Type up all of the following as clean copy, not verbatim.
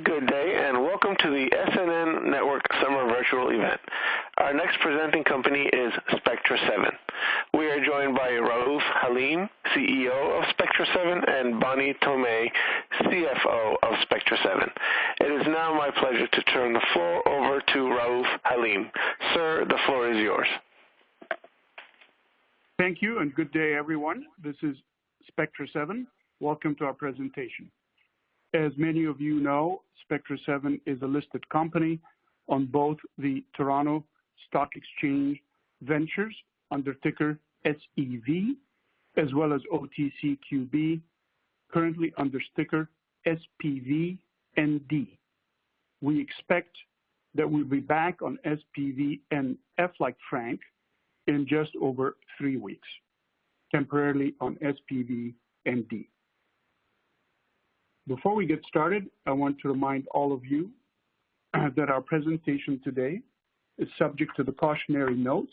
Good day and welcome to the SNN Network Summer Virtual Event. Our next presenting company is Spectra7. We are joined by Raouf Halim, CEO of Spectra7, and Bonnie Tomei, CFO of Spectra7. It is now my pleasure to turn the floor over to Raouf Halim. Sir, the floor is yours. Thank you and good day, everyone. This is Spectra7. Welcome to our presentation. As many of you know, Spectra7 is a listed company on both the Toronto Stock Exchange Ventures under ticker SEV, as well as OTCQB, currently under ticker SPVND. We expect that we'll be back on SPVNF like Frank in just over 3 weeks, temporarily on SPVND. Before we get started, I want to remind all of you that our presentation today is subject to the cautionary notes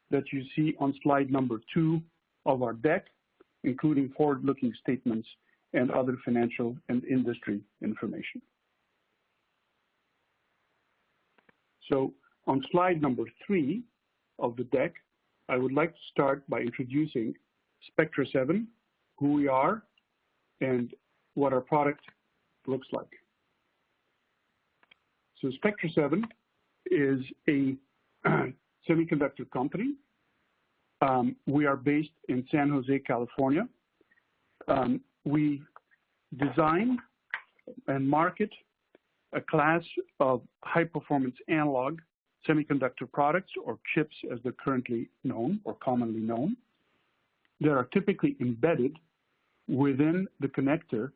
that you see on slide number 2 of our deck, including forward-looking statements and other financial and industry information. So on slide number 3 of the deck, I would like to start by introducing Spectra7, who we are, and what our product looks like. So Spectra7 is a semiconductor company. We are based in San Jose, California. We design and market a class of high-performance analog semiconductor products, or chips as they're currently known or commonly known, that are typically embedded within the connector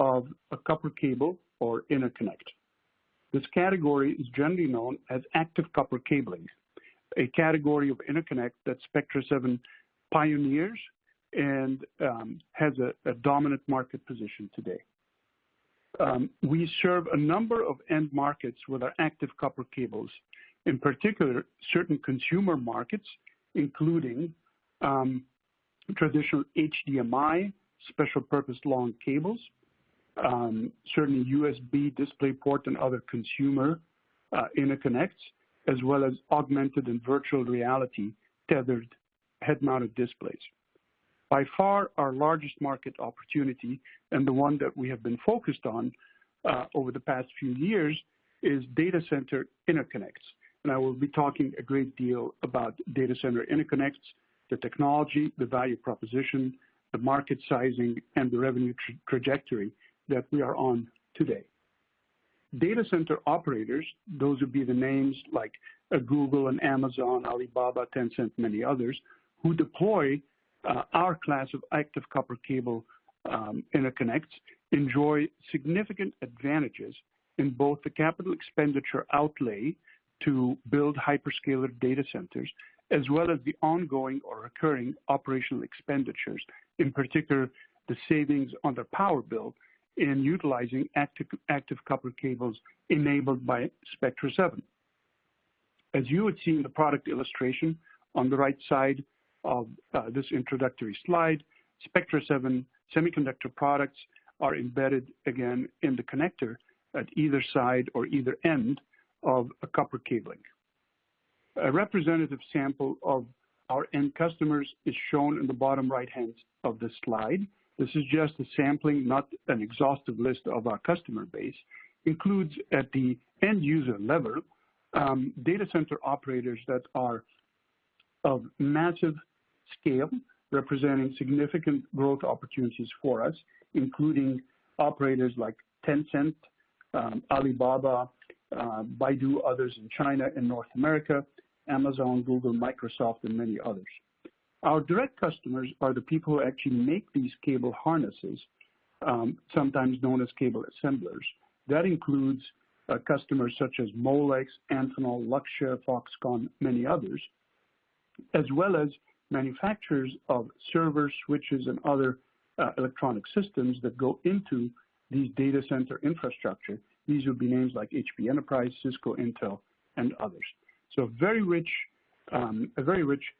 of a copper cable or interconnect. This category is generally known as active copper cabling, a category of interconnect that Spectra7 pioneers and has a dominant market position today. We serve a number of end markets with our active copper cables, in particular certain consumer markets, including traditional HDMI, special purpose long cables, certainly USB DisplayPort and other consumer interconnects, as well as augmented and virtual reality tethered head-mounted displays. By far, our largest market opportunity, and the one that we have been focused on over the past few years, is data center interconnects. And I will be talking a great deal about data center interconnects, the technology, the value proposition, the market sizing, and the revenue trajectory that we are on today. Data center operators, those would be the names like Google and Amazon, Alibaba, Tencent, many others, who deploy our class of active copper cable interconnects, enjoy significant advantages in both the capital expenditure outlay to build hyperscaler data centers, as well as the ongoing or recurring operational expenditures, in particular the savings on their power bill in utilizing active copper cables enabled by Spectra7. As you would see in the product illustration on the right side of this introductory slide, Spectra7 semiconductor products are embedded again in the connector at either side or either end of a copper cabling. A representative sample of our end customers is shown in the bottom right hand of this slide. This is just a sampling, not an exhaustive list of our customer base. Includes at the end user level data center operators that are of massive scale, representing significant growth opportunities for us, including operators like Tencent, Alibaba, Baidu, others in China and North America, Amazon, Google, Microsoft, and many others. Our direct customers are the people who actually make these cable harnesses, sometimes known as cable assemblers. That includes customers such as Molex, Amphenol, Luxshare, Foxconn, many others, as well as manufacturers of servers, switches, and other electronic systems that go into these data center infrastructure. These would be names like HP Enterprise, Cisco, Intel, and others. So a very rich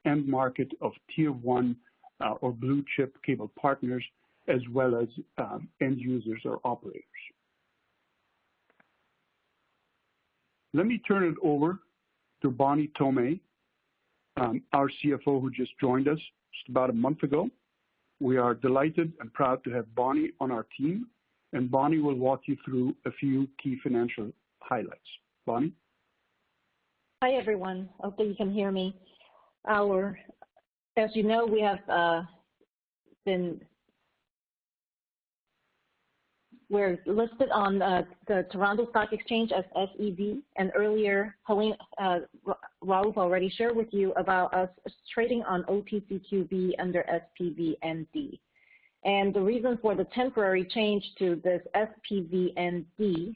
end market of tier 1 or blue chip cable partners, as well as end users or operators. let me turn it over to Bonnie Tomei, our CFO who just joined us just about a month ago. We are delighted and proud to have Bonnie on our team, and Bonnie will walk you through a few key financial highlights. Bonnie? Hi, everyone. Hopefully you can hear me. As you know, we have we're listed on the Toronto Stock Exchange as SEV, and earlier, Raouf already shared with you about us trading on OTCQB under SPVND. And the reason for the temporary change to this SPVND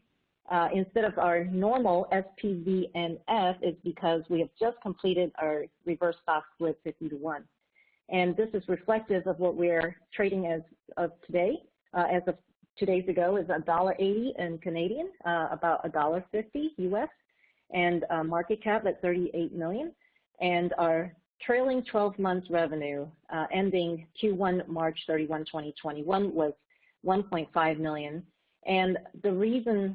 instead of our normal SPVNF is because we have just completed our reverse stock split 50-to-1. And this is reflective of what we're trading as of today. As of 2 days ago is $1.80 in Canadian, about $1.50 US, and market cap at $38 million. And our trailing 12 months revenue ending Q1 March 31, 2021 was $1.5 million. And the reason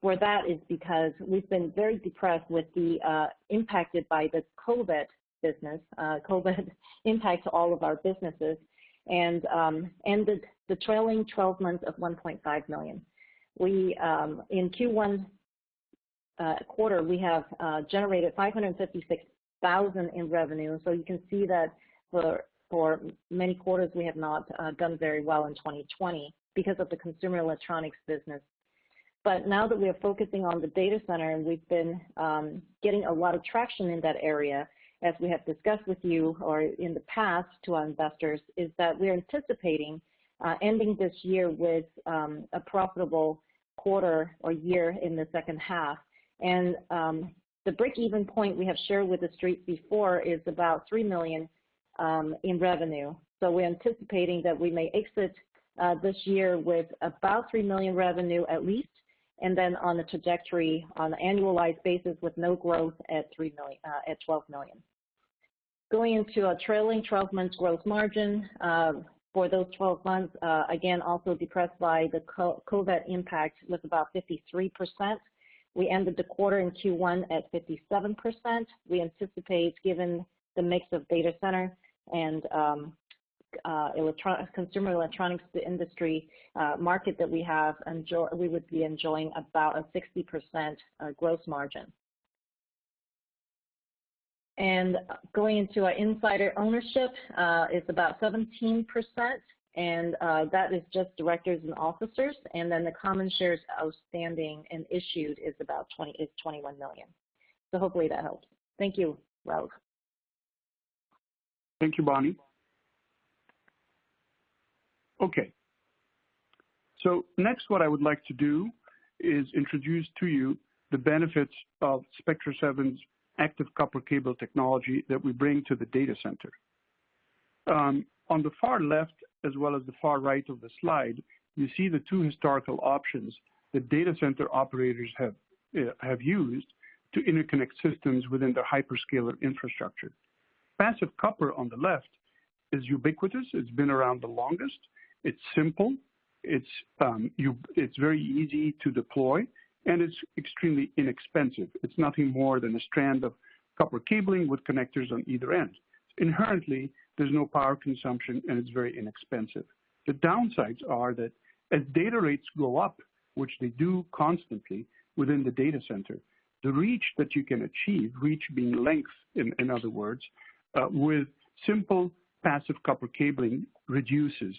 for that is because we've been very depressed with the impacted by the COVID business, COVID impact to all of our businesses, and ended the trailing 12 months of $1.5 million. We, in Q1 quarter, we have generated $556,000 in revenue. So you can see that for many quarters, we have not done very well in 2020 because of the consumer electronics business. But now that we are focusing on the data center, and we've been getting a lot of traction in that area, as we have discussed with you or in the past to our investors, is that we're anticipating ending this year with a profitable quarter or year in the second half. And the break-even point we have shared with the street before is about $3 million in revenue. So we're anticipating that we may exit this year with about $3 million revenue at least, and then on a trajectory on an annualized basis with no growth at $12 million. Going into a trailing 12 months gross margin for those 12 months, again, also depressed by the COVID impact, was about 53%. We ended the quarter in Q1 at 57%. We anticipate, given the mix of data center and consumer electronics industry market that we have, we would be enjoying about a 60% gross margin. And going into our insider ownership is about 17%, and that is just directors and officers. And then the common shares outstanding and issued is about 21 million. So hopefully that helps. Thank you, Raouf. Thank you, Bonnie. Okay. So next, what I would like to do is introduce to you the benefits of Spectra7's active copper cable technology that we bring to the data center. On the far left, as well as the far right of the slide, you see the two historical options that data center operators have used to interconnect systems within their hyperscaler infrastructure. Passive copper on the left is ubiquitous. It's been around the longest. It's simple. It's very easy to deploy, and it's extremely inexpensive. It's nothing more than a strand of copper cabling with connectors on either end. Inherently, there's no power consumption, and it's very inexpensive. The downsides are that as data rates go up, which they do constantly within the data center, the reach that you can achieve, reach being length in other words, with simple passive copper cabling reduces.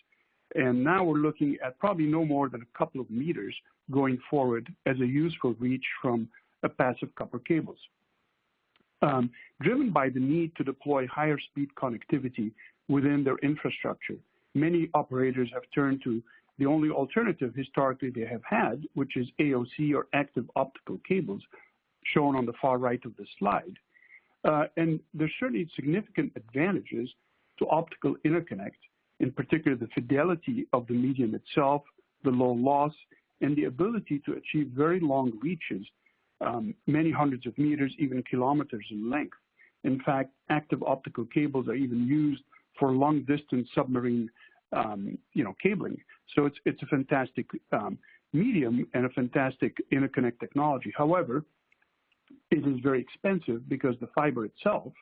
And now we're looking at probably no more than a couple of meters going forward as a useful reach from passive copper cables. Driven by the need to deploy higher speed connectivity within their infrastructure, many operators have turned to the only alternative historically they have had, which is AOC or active optical cables, shown on the far right of the slide. And there's certainly significant advantages to optical interconnect, in particular the fidelity of the medium itself, the low loss, and the ability to achieve very long reaches, many hundreds of meters, even kilometers in length. In fact, active optical cables are even used for long-distance submarine, cabling. So it's a fantastic medium and a fantastic interconnect technology. However, it is very expensive because the fiber itself,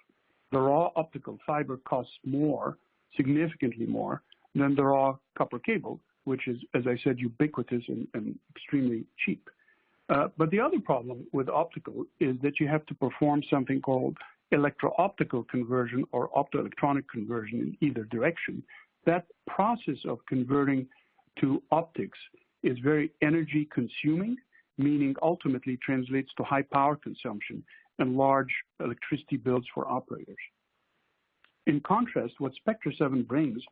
the raw optical fiber, costs more, significantly more, than the raw copper cable, which is, as I said, ubiquitous and extremely cheap. But the other problem with optical is that you have to perform something called electro-optical conversion or optoelectronic conversion in either direction. That process of converting to optics is very energy consuming, meaning ultimately translates to high power consumption and large electricity bills for operators. In contrast, what Spectra7 brings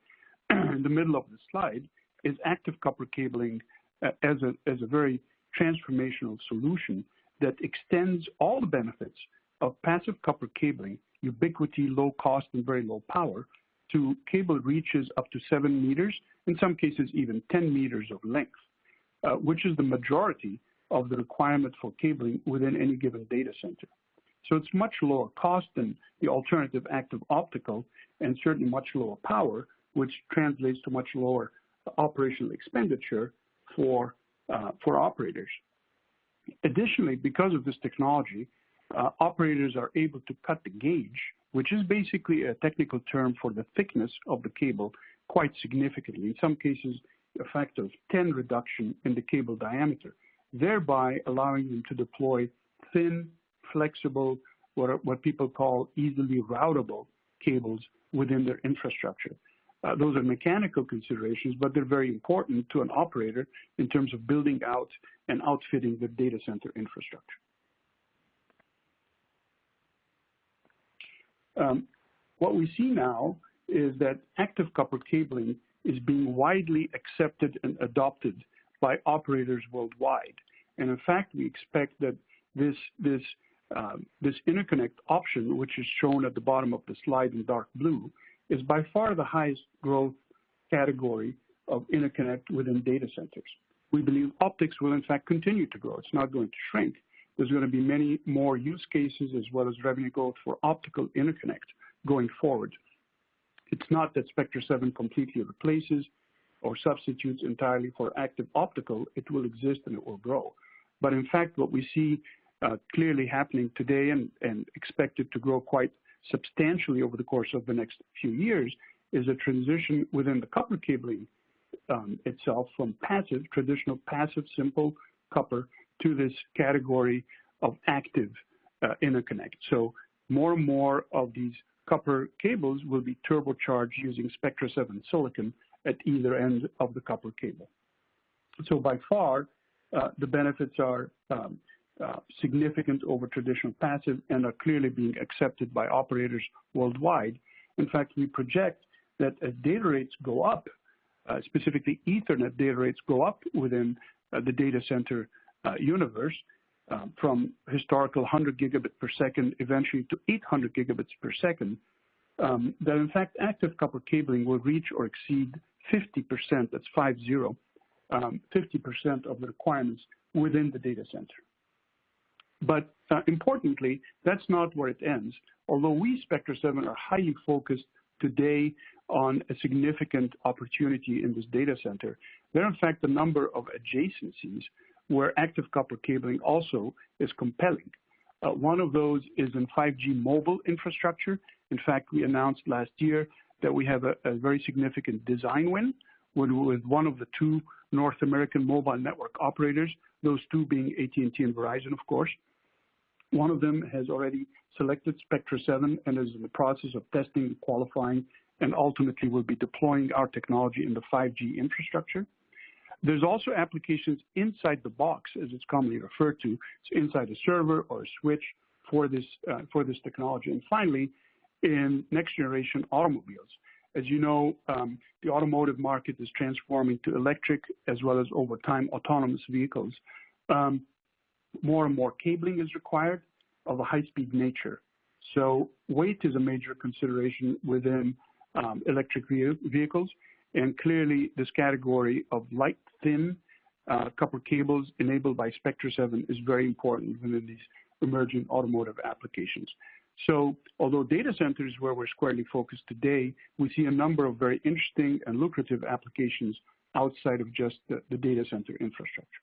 in the middle of the slide is active copper cabling as a very transformational solution that extends all the benefits of passive copper cabling, ubiquity, low cost, and very low power, to cable reaches up to 7 meters, in some cases even 10 meters of length, which is the majority of the requirement for cabling within any given data center. So it's much lower cost than the alternative active optical, and certainly much lower power, which translates to much lower operational expenditure for operators. Additionally, because of this technology, operators are able to cut the gauge, which is basically a technical term for the thickness of the cable, quite significantly. In some cases, a factor of 10 reduction in the cable diameter, thereby allowing them to deploy thin, flexible, what people call easily routable cables within their infrastructure. Those are mechanical considerations, but they're very important to an operator in terms of building out and outfitting the data center infrastructure. What we see now is that active copper cabling is being widely accepted and adopted by operators worldwide. And in fact, we expect that this interconnect option, which is shown at the bottom of the slide in dark blue, is by far the highest growth category of interconnect within data centers. We believe optics will in fact continue to grow. It's not going to shrink. There's going to be many more use cases as well as revenue growth for optical interconnect going forward. It's not that Spectra7 completely replaces or substitutes entirely for active optical. It will exist and it will grow. But in fact, what we see clearly happening today and expected to grow quite substantially over the course of the next few years is a transition within the copper cabling itself from passive, traditional passive, simple copper to this category of active interconnect. So more and more of these copper cables will be turbocharged using Spectra7 silicon at either end of the copper cable. So by far, the benefits are significant over traditional passive and are clearly being accepted by operators worldwide. In fact, we project that as data rates go up, specifically Ethernet data rates go up within the data center universe from historical 100 gigabit per second eventually to 800 gigabits per second, that in fact active copper cabling will reach or exceed 50%, that's 50% of the requirements within the data center. But importantly, that's not where it ends. Although we, Spectra7, are highly focused today on a significant opportunity in this data center, there are in fact a number of adjacencies where active copper cabling also is compelling. One of those is in 5G mobile infrastructure. In fact, we announced last year that we have a very significant design win with one of the two North American mobile network operators, those two being AT&T and Verizon, of course. One of them has already selected Spectra7 and is in the process of testing, qualifying, and ultimately will be deploying our technology in the 5G infrastructure. There's also applications inside the box, as it's commonly referred to, so inside a server or a switch for this technology. And finally, in next generation automobiles. As you know, the automotive market is transforming to electric as well as over time autonomous vehicles. More and more cabling is required of a high-speed nature. So weight is a major consideration within electric vehicles, and clearly this category of light, thin copper cables enabled by Spectra7 is very important within these emerging automotive applications. So although data center is where we're squarely focused today, we see a number of very interesting and lucrative applications outside of just the data center infrastructure.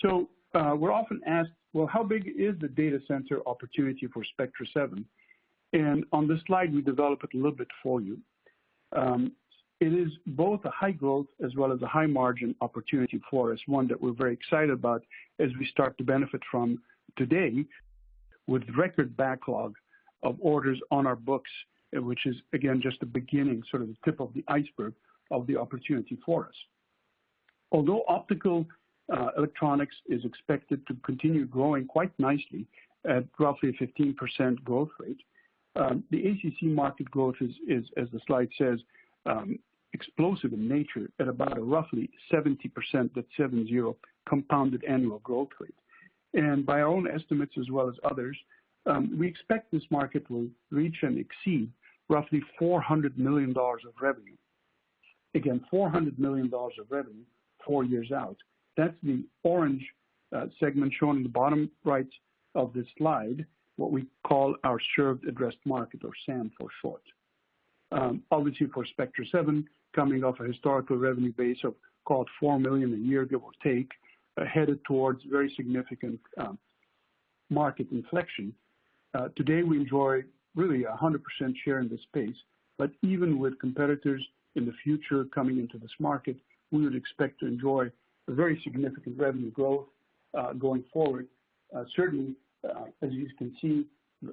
So we're often asked, well, how big is the data center opportunity for Spectra7? And on this slide, we develop it a little bit for you. It is both a high growth as well as a high margin opportunity for us, one that we're very excited about as we start to benefit from today with record backlog of orders on our books, which is, again, just the beginning, sort of the tip of the iceberg of the opportunity for us. Although optical electronics is expected to continue growing quite nicely at roughly a 15% growth rate, the ACC market growth is, as the slide says, explosive in nature at about a roughly 70%, that's 70, compounded annual growth rate. And by our own estimates as well as others, we expect this market will reach and exceed roughly $400 million of revenue. Again, $400 million of revenue 4 years out. That's the orange segment shown in the bottom right of this slide, what we call our served addressed market, or SAM for short. Obviously for Spectra7, coming off a historical revenue base of called $4 million a year, give or take, headed towards very significant market inflection. Today we enjoy really 100% share in this space, but even with competitors in the future coming into this market, we would expect to enjoy a very significant revenue growth going forward. Certainly, as you can see,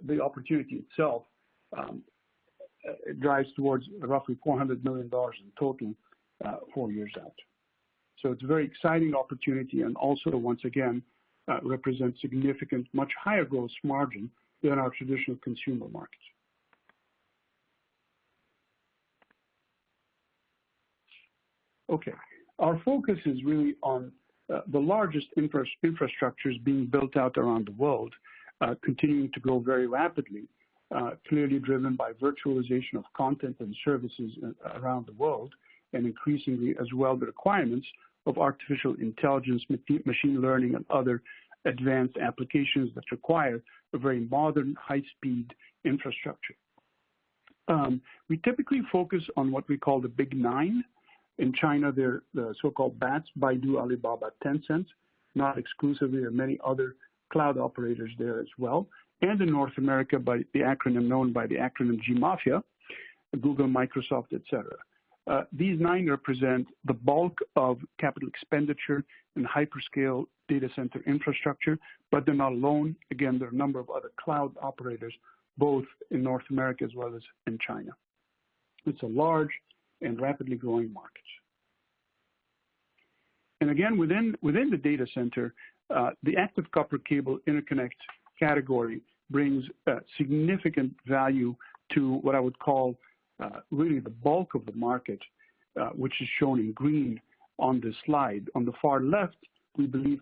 the opportunity itself it drives towards roughly $400 million in total 4 years out. So it's a very exciting opportunity, and also, once again, represents significant, much higher gross margin than our traditional consumer markets. Okay, our focus is really on the largest infrastructures being built out around the world, continuing to grow very rapidly, clearly driven by virtualization of content and services around the world, and increasingly as well the requirements of artificial intelligence, machine learning, and other advanced applications that require a very modern, high-speed infrastructure. We typically focus on what we call the Big Nine. In China, they're the so-called BATs, Baidu, Alibaba, Tencent. Not exclusively, there are many other cloud operators there as well. And in North America, by the acronym known by the acronym G-Mafia, Google, Microsoft, etc. These 9 represent the bulk of capital expenditure in hyperscale data center infrastructure, but they're not alone. Again, there are a number of other cloud operators, both in North America as well as in China. It's a large and rapidly growing market. And again, within the data center, the active copper cable interconnect category brings significant value to what I would call really the bulk of the market, which is shown in green on this slide. On the far left, we believe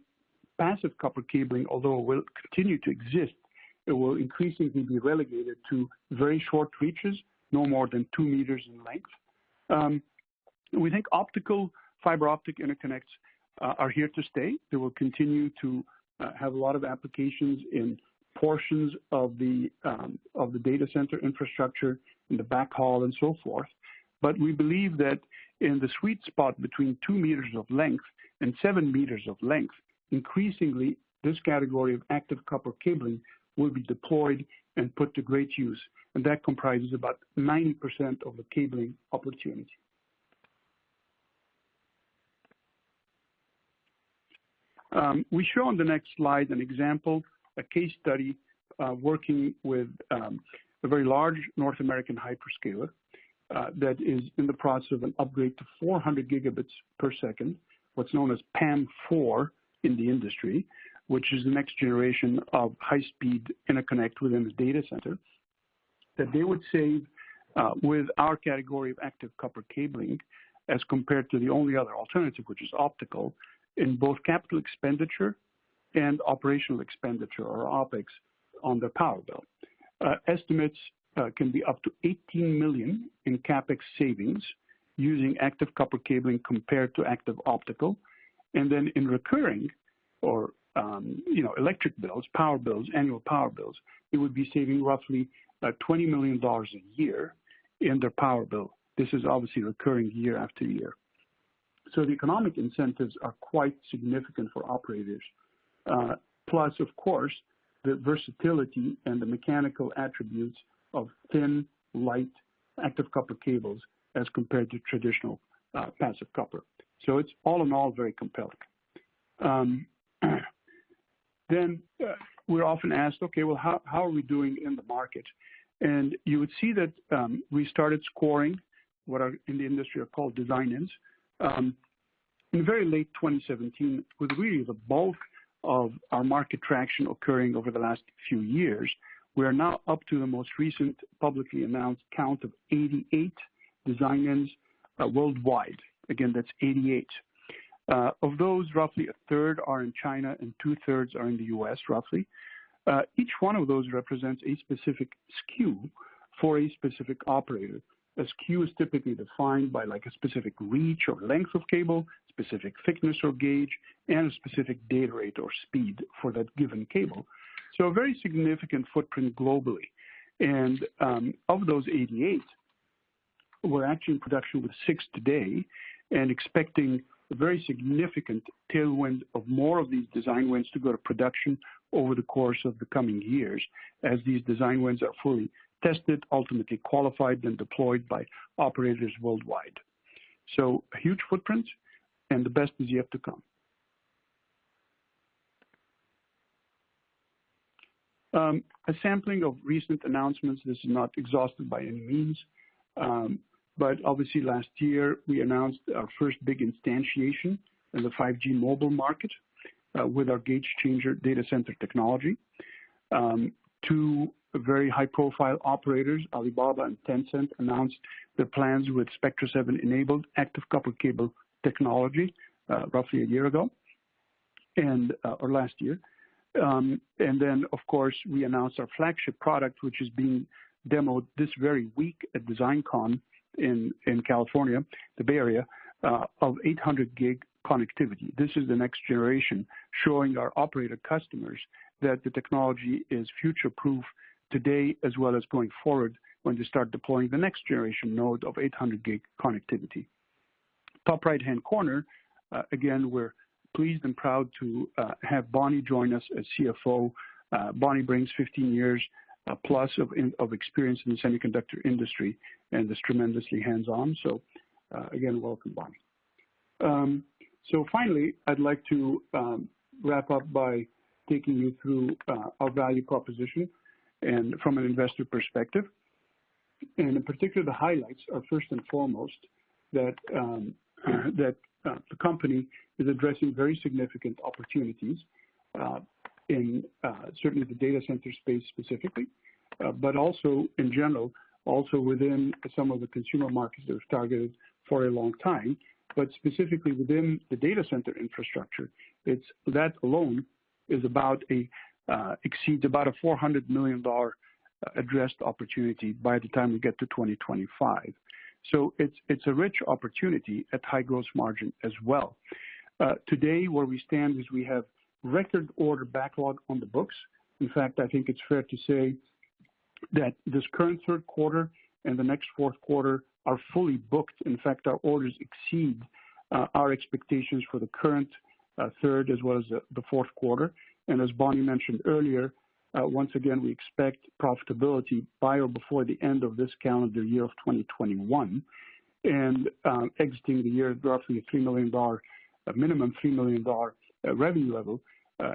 passive copper cabling, although it will continue to exist, it will increasingly be relegated to very short reaches, no more than 2 meters in length. We think fiber optic interconnects are here to stay. They will continue to have a lot of applications in portions of the data center infrastructure, in the backhaul and so forth. But we believe that in the sweet spot between 2 meters of length and 7 meters of length, increasingly this category of active copper cabling will be deployed and put to great use. And that comprises about 90% of the cabling opportunity. We show on the next slide an example, a case study working with a very large North American hyperscaler that is in the process of an upgrade to 400 gigabits per second, what's known as PAM4 in the industry, which is the next generation of high-speed interconnect within the data center, that they would save with our category of active copper cabling as compared to the only other alternative, which is optical, in both capital expenditure and operational expenditure, or OPEX, on their power bill. Estimates can be up to $18 million in CapEx savings using active copper cabling compared to active optical. And then in recurring or electric bills, power bills, annual power bills, it would be saving roughly $20 million a year in their power bill. This is obviously recurring year after year. So the economic incentives are quite significant for operators plus, of course, the versatility and the mechanical attributes of thin, light, active copper cables as compared to traditional passive copper. So it's all in all very compelling. Then we're often asked, okay, well, how are we doing in the market? And you would see that we started scoring what are in the industry are called design-ins in very late 2017, with really the bulk of our market traction occurring over the last few years. We are now up to the most recent publicly announced count of 88 design-ins worldwide. Again, that's 88. Of those, roughly a third are in China and 2/3 are in the US, roughly. Each one of those represents a specific SKU for a specific operator. A SKU is typically defined by like a specific reach or length of cable, specific thickness or gauge, and a specific data rate or speed for that given cable. So a very significant footprint globally. And of those 88, we're actually in production with 6 today and expecting a very significant tailwind of more of these design wins to go to production over the course of the coming years as these design wins are fully tested, ultimately qualified, and deployed by operators worldwide. So a huge footprint, and the best is yet to come. A sampling of recent announcements. This is not exhaustive by any means, but obviously last year we announced our first big instantiation in the 5G mobile market with our gauge changer data center technology. 2 very high-profile operators, Alibaba and Tencent, announced their plans with Spectra7 enabled active copper cable technology roughly a year ago, and or last year. And then, of course, we announced our flagship product, which is being demoed this very week at DesignCon in California, the Bay Area, of 800 gig connectivity. This is the next generation, showing our operator customers that the technology is future-proof today as well as going forward when they start deploying the next generation node of 800 gig connectivity. Top right-hand corner, again, we're pleased and proud to have Bonnie join us as CFO. Bonnie brings 15 years plus of experience in the semiconductor industry and is tremendously hands-on. So again, welcome, Bonnie. So finally, I'd like to wrap up by taking you through our value proposition and from an investor perspective. And in particular, the highlights are first and foremost that the company is addressing very significant opportunities in certainly the data center space specifically, but also in general, also within some of the consumer markets that we've targeted for a long time, but specifically within the data center infrastructure. That alone is exceeds about a $400 million addressed opportunity by the time we get to 2025. So it's a rich opportunity at high gross margin as well. Today, where we stand is we have record order backlog on the books. In fact, I think it's fair to say that this current third quarter and the next fourth quarter are fully booked. In fact, our orders exceed our expectations for the current third as well as the fourth quarter. And as Bonnie mentioned earlier, once again, we expect profitability by or before the end of this calendar year of 2021, and exiting the year at roughly a $3 million, minimum $3 million revenue level.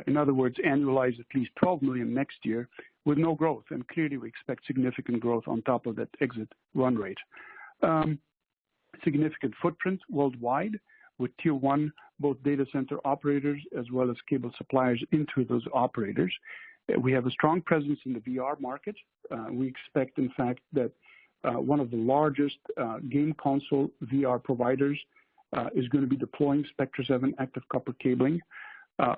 In other words, annualize at least $12 million next year with no growth. And clearly, we expect significant growth on top of that exit run rate. Significant footprint worldwide with tier 1, both data center operators as well as cable suppliers into those operators. We have a strong presence in the VR market. We expect, in fact, that one of the largest game console VR providers is going to be deploying Spectra7 active copper cabling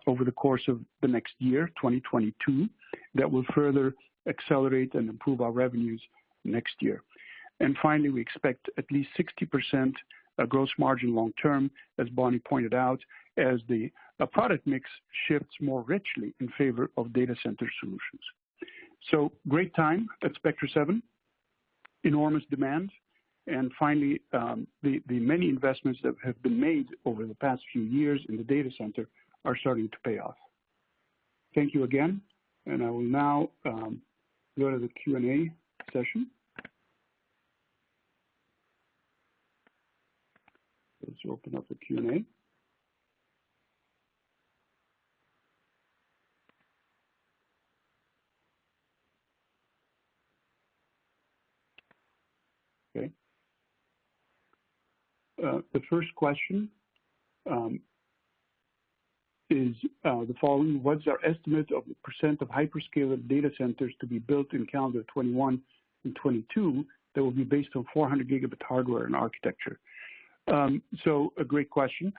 over the course of the next year, 2022, that will further accelerate and improve our revenues next year. And finally, we expect at least 60% gross margin long term, as Bonnie pointed out, as the product mix shifts more richly in favor of data center solutions. So great time at Spectra7, enormous demand, and finally, the many investments that have been made over the past few years in the data center are starting to pay off. thank you again, and I will now go to the Q&A session. Let's open up the Q&A. Okay. The first question is the following. What's our estimate of the percent of hyperscaler data centers to be built in calendar 21 and 22 that will be based on 400 gigabit hardware and architecture? So a great question.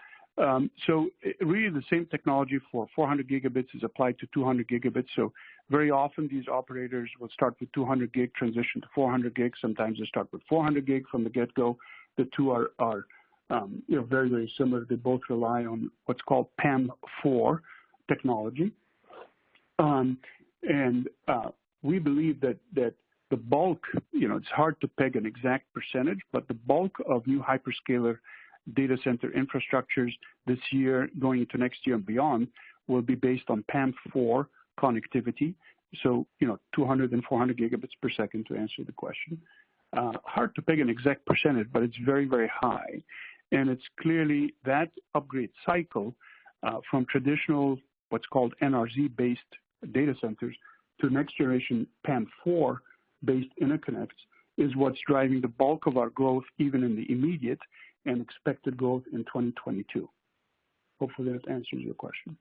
So really the same technology for 400 gigabits is applied to 200 gigabits. So very often these operators will start with 200 gig, transition to 400 gig. Sometimes they start with 400 gig from the get-go. The two are very, very similar. They both rely on what's called PAM4 technology. We believe that the bulk, it's hard to peg an exact percentage, but the bulk of new hyperscaler data center infrastructures this year, going into next year and beyond, will be based on PAM4 connectivity. So, 200 and 400 gigabits per second to answer the question. Hard to peg an exact percentage, but it's very, very high. And it's clearly that upgrade cycle from traditional, what's called NRZ-based data centers to next generation PAM4-based interconnects is what's driving the bulk of our growth, even in the immediate and expected growth in 2022. Hopefully that answers your question.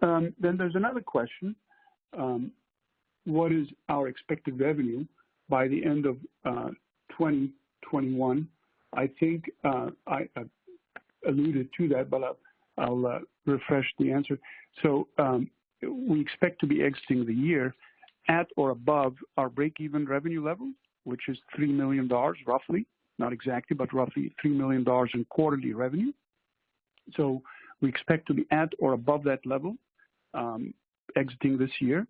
Then there's another question. What is our expected revenue by the end of 2021? I think I alluded to that, but I'll refresh the answer. So we expect to be exiting the year at or above our break-even revenue level, which is $3 million roughly, not exactly, but roughly $3 million in quarterly revenue. So we expect to be at or above that level exiting this year,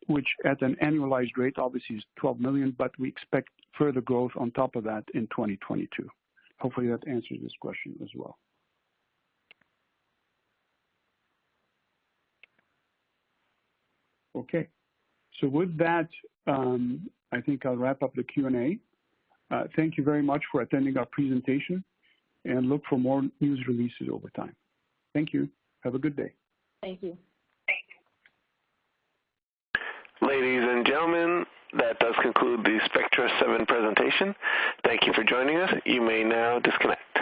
which at an annualized rate obviously is 12 million, but we expect further growth on top of that in 2022. Hopefully that answers this question as well. Okay, so with that, I think I'll wrap up the Q&A. Thank you very much for attending our presentation, and look for more news releases over time. Thank you. Have a good day. Thank you. Ladies and gentlemen, that does conclude the Spectra7 presentation. Thank you for joining us. You may now disconnect.